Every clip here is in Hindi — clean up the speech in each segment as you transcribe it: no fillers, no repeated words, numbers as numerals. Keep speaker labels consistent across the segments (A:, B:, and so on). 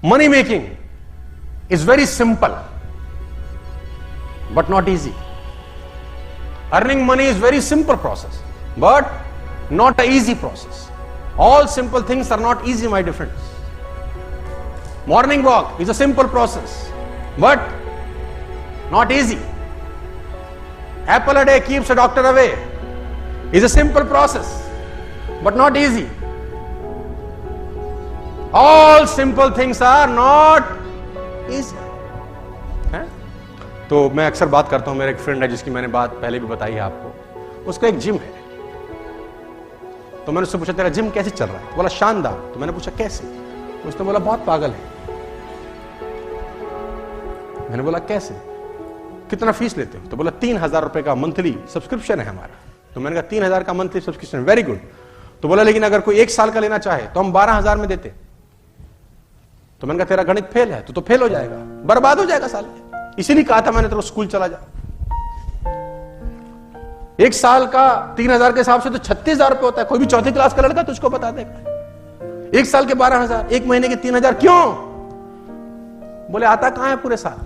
A: Money making is very simple, but not easy. Earning money is very simple process, but not an easy process. All simple things are not easy, my dear friends. Morning walk is a simple process, but not easy. Apple a day keeps a doctor away is a simple process, but not easy. All simple things are not easy. है? तो मैं अक्सर बात करता हूं, मेरा एक फ्रेंड है जिसकी मैंने बात पहले भी बताई है आपको, उसका एक जिम है। तो मैंने उससे पूछा तेरा जिम कैसे चल रहा है? तो बोला शानदार। तो मैंने पूछा कैसे? तो उसने बोला बहुत पागल है। मैंने बोला कैसे? कितना फीस लेते हो? तो बोला 3,000 रुपए का मंथली सब्सक्रिप्शन है हमारा। तो मैंने कहा 3,000 का मंथली सब्सक्रिप्शन, वेरी गुड। तो बोला लेकिन अगर कोई 1 साल का लेना चाहे तो हम 12,000 में देते। तो मैंने कहा तेरा गणित फेल है, तो फेल हो जाएगा, बर्बाद हो जाएगा साल। इसीलिए कहा था मैंने तेरे स्कूल चला जा। 1 साल का 3,000 के हिसाब से तो 36,000 रुपए होता है। कोई भी चौथी क्लास का लड़का तुझको बता देगा। 1 साल के 12,000, 1 महीने के 3,000, क्यों? बोले आता कहां है पूरे साल?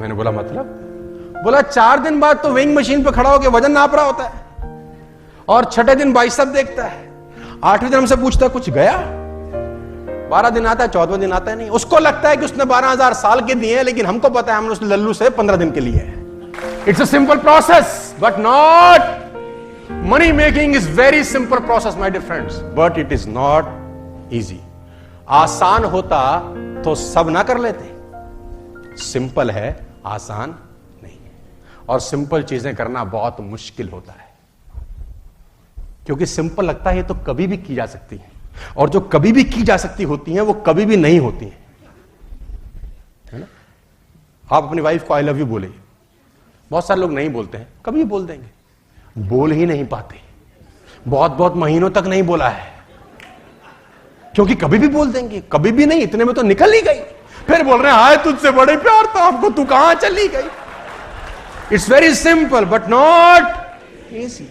A: मैंने बोला मतलब? बोला 4 दिन बाद तो वेइंग मशीन पे खड़ा होकर वजन नाप रहा होता है, और 6ठे दिन बाइसेप देखता है, 8वें दिन हमसे पूछता है कुछ गया? 12 दिन आता है, 14वें दिन आता है नहीं। उसको लगता है कि उसने 12,000 साल के दिए, लेकिन हमको पता है हमने उस लल्लू से 15 दिन के लिए है। It's a simple process, but not money making is very simple process my dear friends, but it is not easy. आसान होता तो सब ना कर लेते। सिंपल है, आसान नहीं है, और सिंपल चीजें करना बहुत मुश्किल होता है, क्योंकि सिंपल लगता है ये तो कभी भी की जा सकती है, और जो कभी भी की जा सकती होती हैं वो कभी भी नहीं होती हैं, है ना? आप अपनी वाइफ को आई लव यू बोले, बहुत सारे लोग नहीं बोलते हैं, कभी भी बोल देंगे, बोल ही नहीं पाते, बहुत बहुत महीनों तक नहीं बोला है, क्योंकि कभी भी बोल देंगे, कभी भी नहीं, इतने में तो निकल ही गई, फिर बोल रहे हैं हाय तुझसे बड़े प्यार था हमको, तू कहां चली गई। It's very simple but not easy.